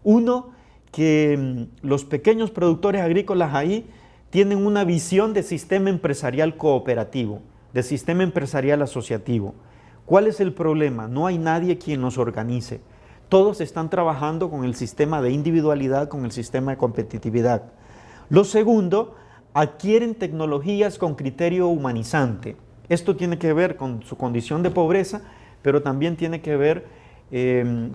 Uno, que los pequeños productores agrícolas ahí tienen una visión de sistema empresarial cooperativo, de sistema empresarial asociativo. ¿Cuál es el problema? No hay nadie quien los organice. Todos están trabajando con el sistema de individualidad, con el sistema de competitividad. Lo segundo, adquieren tecnologías con criterio humanizante. Esto tiene que ver con su condición de pobreza, pero también tiene que ver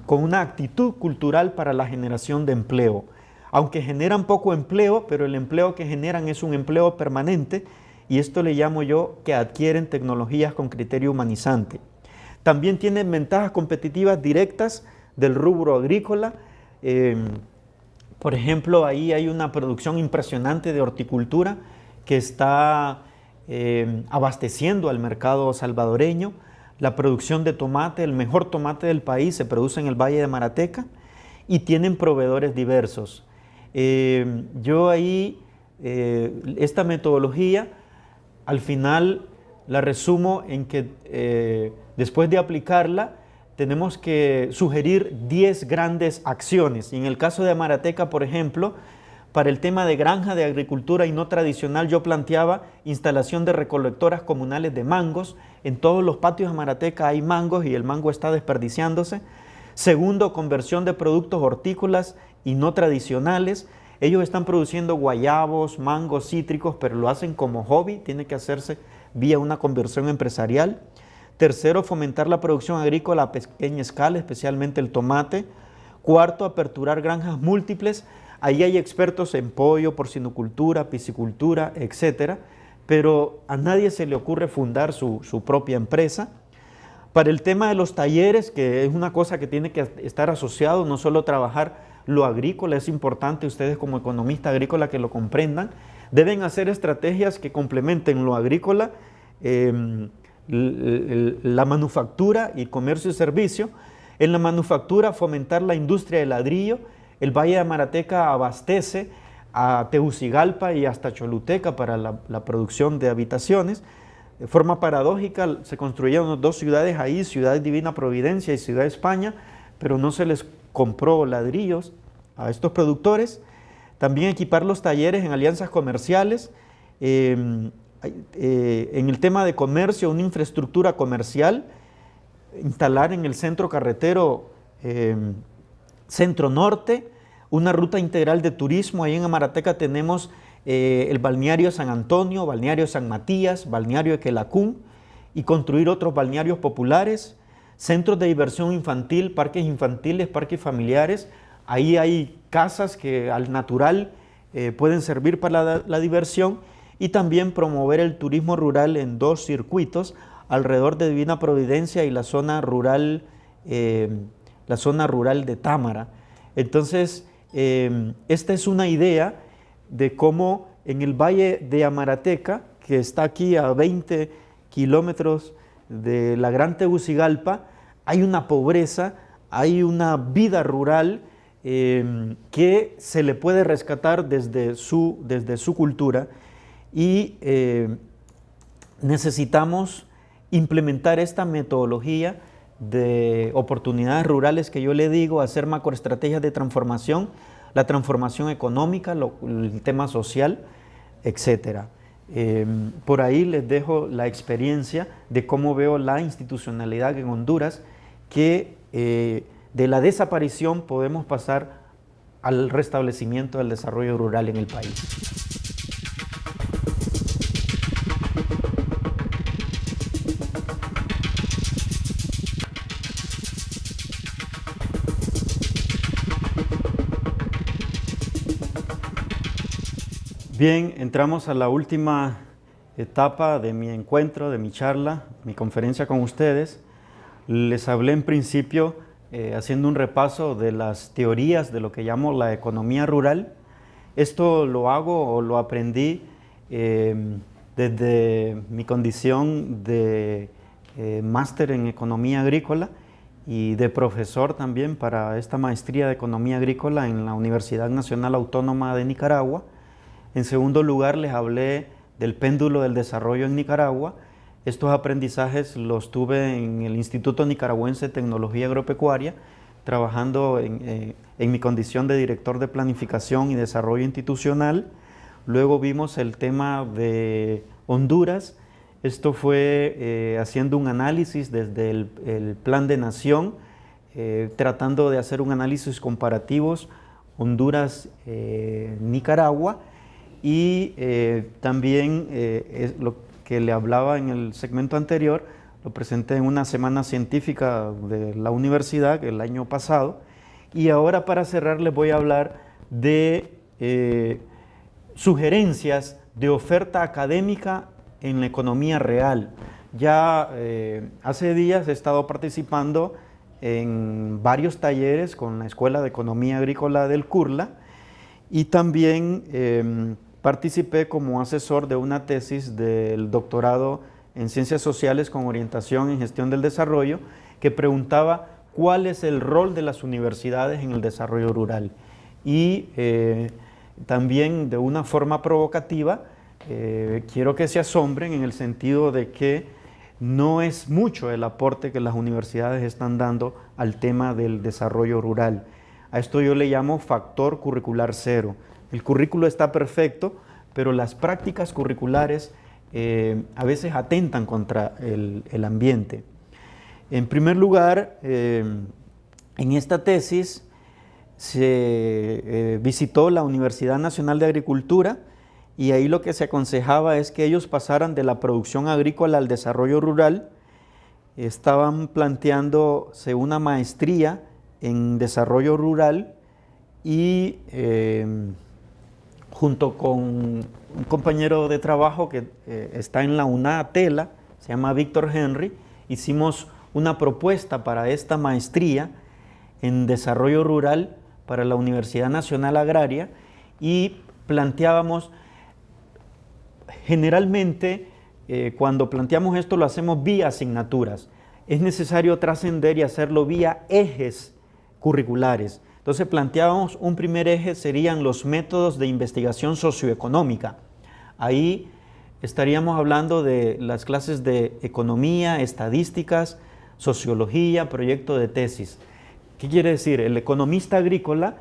con una actitud cultural para la generación de empleo. Aunque generan poco empleo, pero el empleo que generan es un empleo permanente, y esto le llamo yo que adquieren tecnologías con criterio humanizante. También tienen ventajas competitivas directas del rubro agrícola. Por ejemplo, ahí hay una producción impresionante de horticultura que está abasteciendo al mercado salvadoreño. La producción de tomate, el mejor tomate del país, se produce en el Valle de Marateca y tienen proveedores diversos. Yo ahí, esta metodología, al final la resumo en que después de aplicarla, tenemos que sugerir 10 grandes acciones. Y en el caso de Marateca, por ejemplo, para el tema de granja de agricultura y no tradicional, yo planteaba instalación de recolectoras comunales de mangos. En todos los patios de Marateca hay mangos y el mango está desperdiciándose. Segundo, conversión de productos hortícolas y no tradicionales. Ellos están produciendo guayabos, mangos, cítricos, pero lo hacen como hobby, tiene que hacerse vía una conversión empresarial. Tercero, fomentar la producción agrícola a pequeña escala, especialmente el tomate. Cuarto, aperturar granjas múltiples. Ahí hay expertos en pollo, porcinocultura, piscicultura, etcétera, pero a nadie se le ocurre fundar su propia empresa. Para el tema de los talleres, que es una cosa que tiene que estar asociado, no solo trabajar lo agrícola, es importante ustedes como economista agrícola que lo comprendan, deben hacer estrategias que complementen lo agrícola, la manufactura y comercio y servicio. En la manufactura, fomentar la industria del ladrillo. El Valle de Marateca abastece a Tegucigalpa y hasta Choluteca para la producción de habitaciones. De forma paradójica, se construyeron 2 ciudades ahí, Ciudad Divina Providencia y Ciudad España, pero no se les compró ladrillos a estos productores. También equipar los talleres en alianzas comerciales. En el tema de comercio, una infraestructura comercial, instalar en el centro carretero Centro Norte, una ruta integral de turismo. Ahí en Amarateca tenemos el balneario San Antonio, balneario San Matías, balneario de Quelacún, y construir otros balnearios populares, centros de diversión infantil, parques infantiles, parques familiares. Ahí hay casas que al natural pueden servir para la diversión, y también promover el turismo rural en 2 circuitos alrededor de Divina Providencia y la zona rural de Támara. Entonces, esta es una idea de cómo en el Valle de Amarateca, que está aquí a 20 kilómetros de la Gran Tegucigalpa, hay una pobreza, hay una vida rural que se le puede rescatar desde su cultura, y necesitamos implementar esta metodología de oportunidades rurales que yo le digo, hacer macroestrategias de transformación, la transformación económica, el tema social, etc. Por ahí les dejo la experiencia de cómo veo la institucionalidad en Honduras, que de la desaparición podemos pasar al restablecimiento del desarrollo rural en el país. Bien, entramos a la última etapa de mi encuentro, de mi charla, mi conferencia con ustedes. Les hablé en principio haciendo un repaso de las teorías de lo que llamo la economía rural. Esto lo hago o lo aprendí desde mi condición de máster en economía agrícola y de profesor también para esta maestría de economía agrícola en la Universidad Nacional Autónoma de Nicaragua. En segundo lugar, les hablé del péndulo del desarrollo en Nicaragua. Estos aprendizajes los tuve en el Instituto Nicaragüense de Tecnología Agropecuaria, trabajando en mi condición de director de planificación y desarrollo institucional. Luego vimos el tema de Honduras. Esto fue haciendo un análisis desde el Plan de Nación, tratando de hacer un análisis comparativos Honduras-Nicaragua. Y también es lo que le hablaba en el segmento anterior, lo presenté en una semana científica de la universidad el año pasado. Y ahora, para cerrar, les voy a hablar de sugerencias de oferta académica en la economía real. Ya hace días he estado participando en varios talleres con la Escuela de Economía Agrícola del CURLA y también participé como asesor de una tesis del doctorado en Ciencias Sociales con orientación en Gestión del Desarrollo que preguntaba cuál es el rol de las universidades en el desarrollo rural. Y también de una forma provocativa, quiero que se asombren en el sentido de que no es mucho el aporte que las universidades están dando al tema del desarrollo rural. A esto yo le llamo factor curricular cero. El currículo está perfecto, pero las prácticas curriculares a veces atentan contra el ambiente. En primer lugar, en esta tesis se visitó la Universidad Nacional de Agricultura y ahí lo que se aconsejaba es que ellos pasaran de la producción agrícola al desarrollo rural. Estaban planteándose una maestría en desarrollo rural y junto con un compañero de trabajo que está en la UNA-Tela, se llama Víctor Henry, hicimos una propuesta para esta maestría en desarrollo rural para la Universidad Nacional Agraria y planteábamos, generalmente cuando planteamos esto lo hacemos vía asignaturas, es necesario trascender y hacerlo vía ejes curriculares. Entonces planteábamos un primer eje serían los métodos de investigación socioeconómica. Ahí estaríamos hablando de las clases de economía, estadísticas, sociología, proyecto de tesis. ¿Qué quiere decir? El economista agrícola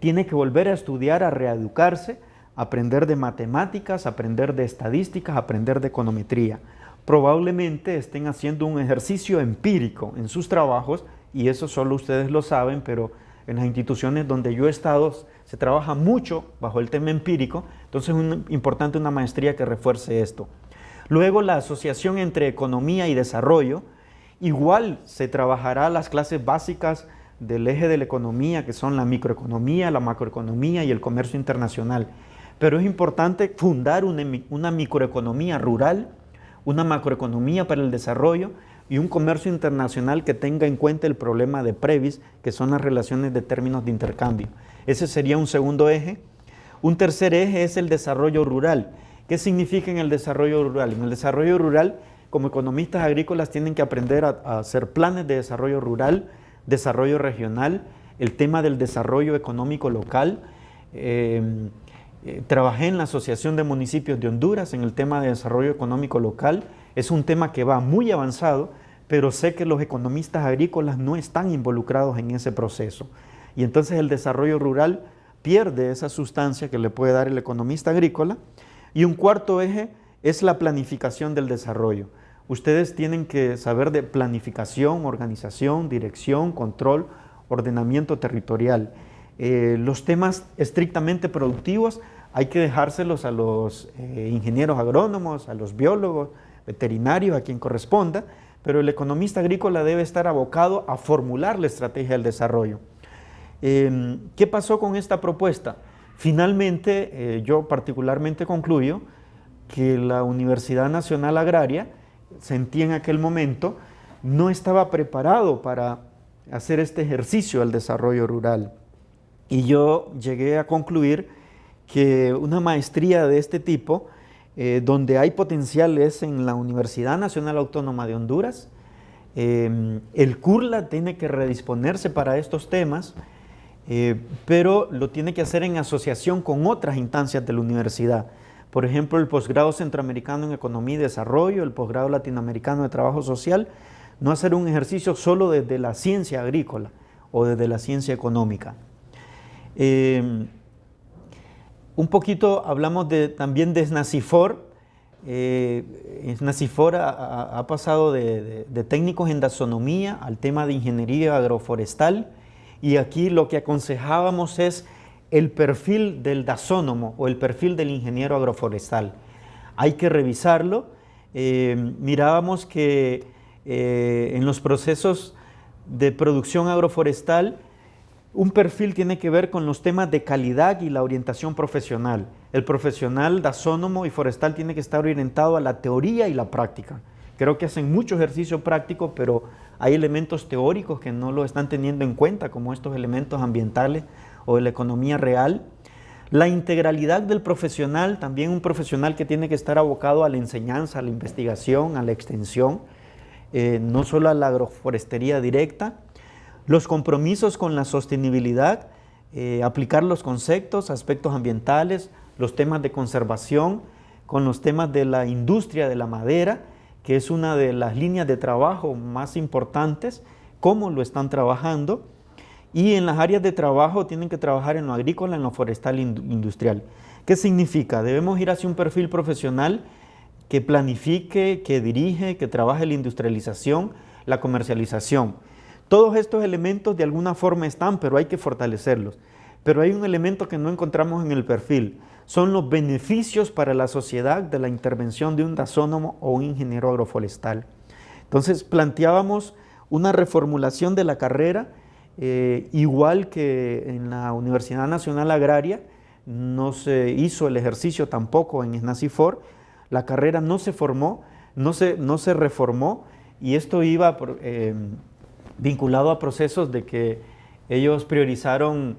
tiene que volver a estudiar, a reeducarse, aprender de matemáticas, aprender de estadísticas, aprender de econometría. Probablemente estén haciendo un ejercicio empírico en sus trabajos y eso solo ustedes lo saben, pero en las instituciones donde yo he estado se trabaja mucho bajo el tema empírico, entonces es importante una maestría que refuerce esto. Luego la asociación entre economía y desarrollo, igual se trabajará las clases básicas del eje de la economía, que son la microeconomía, la macroeconomía y el comercio internacional. Pero es importante fundar una microeconomía rural, una macroeconomía para el desarrollo y un comercio internacional que tenga en cuenta el problema de Previs, que son las relaciones de términos de intercambio. Ese sería un segundo eje. Un tercer eje es el desarrollo rural. ¿Qué significa en el desarrollo rural? En el desarrollo rural, como economistas agrícolas, tienen que aprender a hacer planes de desarrollo rural, desarrollo regional, el tema del desarrollo económico local. Trabajé en la Asociación de Municipios de Honduras en el tema de desarrollo económico local. Es un tema que va muy avanzado, pero sé que los economistas agrícolas no están involucrados en ese proceso. Y entonces el desarrollo rural pierde esa sustancia que le puede dar el economista agrícola. Y un cuarto eje es la planificación del desarrollo. Ustedes tienen que saber de planificación, organización, dirección, control, ordenamiento territorial. Los temas estrictamente productivos hay que dejárselos a los ingenieros agrónomos, a los biólogos, veterinarios, a quien corresponda, pero el economista agrícola debe estar abocado a formular la estrategia del desarrollo. ¿Qué pasó con esta propuesta? Finalmente, yo particularmente concluyo que la Universidad Nacional Agraria, sentí en aquel momento, no estaba preparado para hacer este ejercicio del desarrollo rural. Y yo llegué a concluir que una maestría de este tipo, donde hay potenciales en la Universidad Nacional Autónoma de Honduras, el CURLA tiene que redisponerse para estos temas, pero lo tiene que hacer en asociación con otras instancias de la universidad. Por ejemplo, el posgrado centroamericano en Economía y Desarrollo, el posgrado latinoamericano de Trabajo Social, no hacer un ejercicio solo desde la ciencia agrícola o desde la ciencia económica. Un poquito hablamos también de SNACIFOR. SNACIFOR ha pasado de técnicos en dasonomía al tema de ingeniería agroforestal, y aquí lo que aconsejábamos es el perfil del dasónomo o el perfil del ingeniero agroforestal. Hay que revisarlo. Mirábamos que en los procesos de producción agroforestal un perfil tiene que ver con los temas de calidad y la orientación profesional. El profesional dasónomo y forestal tiene que estar orientado a la teoría y la práctica. Creo que hacen mucho ejercicio práctico, pero hay elementos teóricos que no lo están teniendo en cuenta, como estos elementos ambientales o de la economía real. La integralidad del profesional, también un profesional que tiene que estar abocado a la enseñanza, a la investigación, a la extensión, no solo a la agroforestería directa. Los compromisos con la sostenibilidad, aplicar los conceptos, aspectos ambientales, los temas de conservación, con los temas de la industria de la madera, que es una de las líneas de trabajo más importantes, cómo lo están trabajando. Y en las áreas de trabajo tienen que trabajar en lo agrícola, en lo forestal e industrial. ¿Qué significa? Debemos ir hacia un perfil profesional que planifique, que dirige, que trabaje la industrialización, la comercialización. Todos estos elementos de alguna forma están, pero hay que fortalecerlos. Pero hay un elemento que no encontramos en el perfil. Son los beneficios para la sociedad de la intervención de un tasónomo o un ingeniero agroforestal. Entonces planteábamos una reformulación de la carrera, igual que en la Universidad Nacional Agraria. No se hizo el ejercicio tampoco en SNACIFOR. La carrera no se formó, no se reformó, y esto iba vinculado a procesos de que ellos priorizaron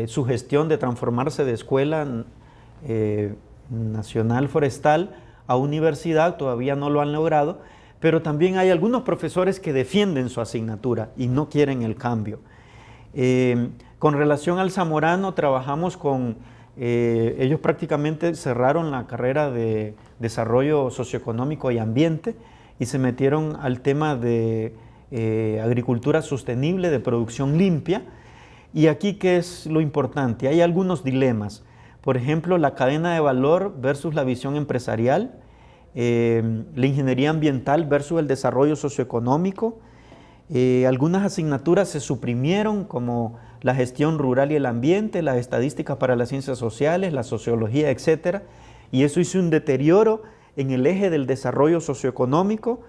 su gestión de transformarse de escuela nacional forestal a universidad. Todavía no lo han logrado, pero también hay algunos profesores que defienden su asignatura y no quieren el cambio. Con relación al Zamorano, trabajamos con ellos. Prácticamente cerraron la carrera de desarrollo socioeconómico y ambiente y se metieron al tema de agricultura sostenible, de producción limpia. Y aquí, ¿qué es lo importante? Hay algunos dilemas. Por ejemplo, la cadena de valor versus la visión empresarial, la ingeniería ambiental versus el desarrollo socioeconómico. Algunas asignaturas se suprimieron, como la gestión rural y el ambiente, las estadísticas para las ciencias sociales, la sociología, etc. Y eso hizo un deterioro en el eje del desarrollo socioeconómico.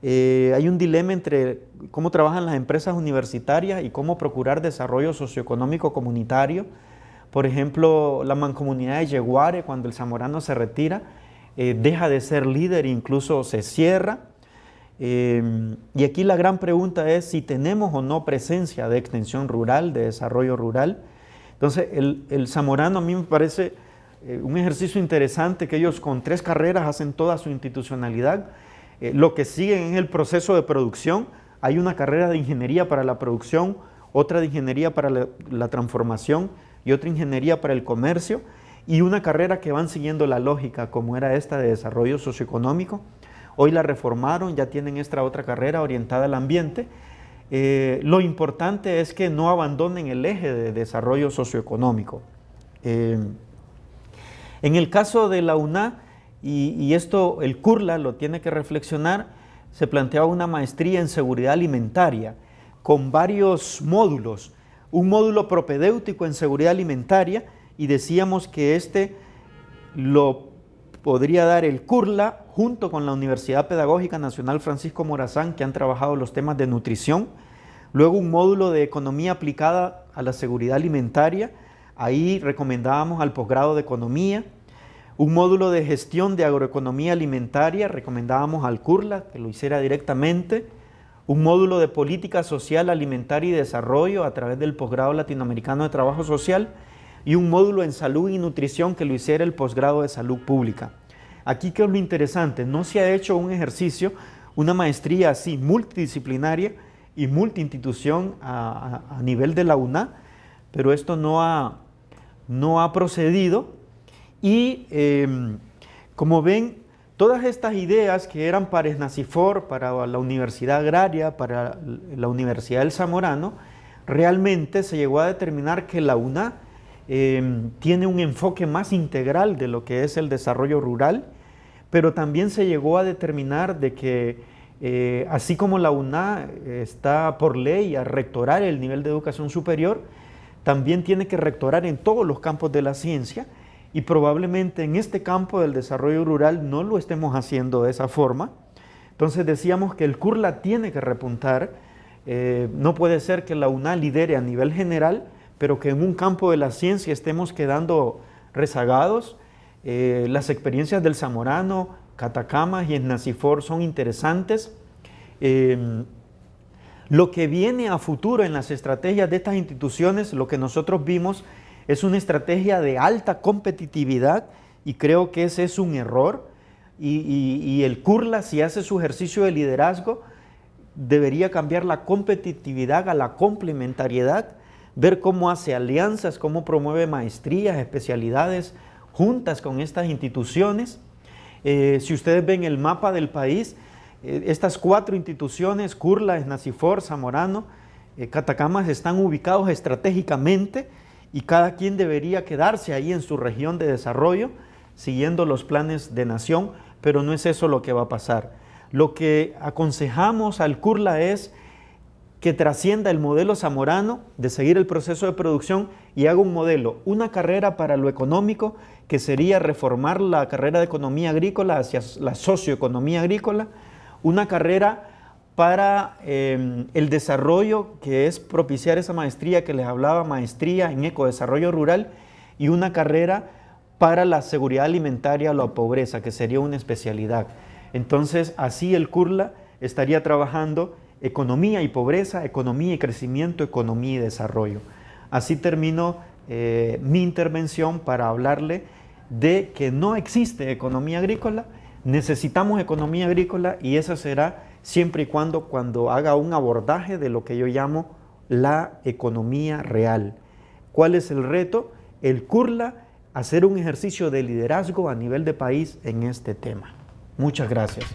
Hay un dilema entre cómo trabajan las empresas universitarias y cómo procurar desarrollo socioeconómico comunitario. Por ejemplo, la mancomunidad de Yeguare, cuando el Zamorano se retira, deja de ser líder e incluso se cierra. Y aquí la gran pregunta es si tenemos o no presencia de extensión rural, de desarrollo rural. Entonces, el Zamorano a mí me parece un ejercicio interesante, que ellos con 3 carreras hacen toda su institucionalidad. Lo que siguen es el proceso de producción. Hay una carrera de ingeniería para la producción, otra de ingeniería para la transformación y otra ingeniería para el comercio, y una carrera que van siguiendo la lógica, como era esta de desarrollo socioeconómico. Hoy la reformaron, ya tienen esta otra carrera orientada al ambiente. Lo importante es que no abandonen el eje de desarrollo socioeconómico. En el caso de la UNA, y esto el CURLA lo tiene que reflexionar, se planteaba una maestría en seguridad alimentaria con varios módulos. Un módulo propedéutico en seguridad alimentaria, y decíamos que este lo podría dar el CURLA junto con la Universidad Pedagógica Nacional Francisco Morazán, que han trabajado los temas de nutrición. Luego un módulo de economía aplicada a la seguridad alimentaria. Ahí recomendábamos al posgrado de economía. Un módulo de gestión de agroeconomía alimentaria, recomendábamos al CURLA que lo hiciera directamente. Un módulo de política social, alimentaria y desarrollo a través del posgrado latinoamericano de trabajo social, y un módulo en salud y nutrición que lo hiciera el posgrado de salud pública. Aquí, ¿qué es lo interesante? No se ha hecho un ejercicio, una maestría así multidisciplinaria y multiinstitución a nivel de la UNA, pero esto no ha procedido. Y como ven, todas estas ideas que eran para SNACIFOR, para la Universidad Agraria, para la Universidad del Zamorano, realmente se llegó a determinar que la UNA tiene un enfoque más integral de lo que es el desarrollo rural, pero también se llegó a determinar de que así como la UNA está por ley a rectorar el nivel de educación superior, también tiene que rectorar en todos los campos de la ciencia, y probablemente en este campo del desarrollo rural no lo estemos haciendo de esa forma. Entonces decíamos que el CURLA tiene que repuntar. No puede ser que la UNA lidere a nivel general, pero que en un campo de la ciencia estemos quedando rezagados. Las experiencias del Zamorano Catacamas y Esnacifor son interesantes. Lo que viene a futuro en las estrategias de estas instituciones, lo que nosotros vimos es una estrategia de alta competitividad y creo que ese es un error. Y el CURLA, si hace su ejercicio de liderazgo, debería cambiar la competitividad a la complementariedad, ver cómo hace alianzas, cómo promueve maestrías, especialidades juntas con estas instituciones. Si ustedes ven el mapa del país, estas 4 instituciones, CURLA, Esnacifor, Zamorano, Catacamas, están ubicados estratégicamente y cada quien debería quedarse ahí en su región de desarrollo, siguiendo los planes de nación, pero no es eso lo que va a pasar. Lo que aconsejamos al CURLA es que trascienda el modelo zamorano de seguir el proceso de producción y haga un modelo, una carrera para lo económico, que sería reformar la carrera de economía agrícola hacia la socioeconomía agrícola, una carrera para el desarrollo, que es propiciar esa maestría que les hablaba, maestría en ecodesarrollo rural, y una carrera para la seguridad alimentaria o la pobreza, que sería una especialidad. Entonces, así el CURLA estaría trabajando economía y pobreza, economía y crecimiento, economía y desarrollo. Así termino mi intervención para hablarle de que no existe economía agrícola, necesitamos economía agrícola y esa será siempre y cuando haga un abordaje de lo que yo llamo la economía real. ¿Cuál es el reto? El CURLA, hacer un ejercicio de liderazgo a nivel de país en este tema. Muchas gracias.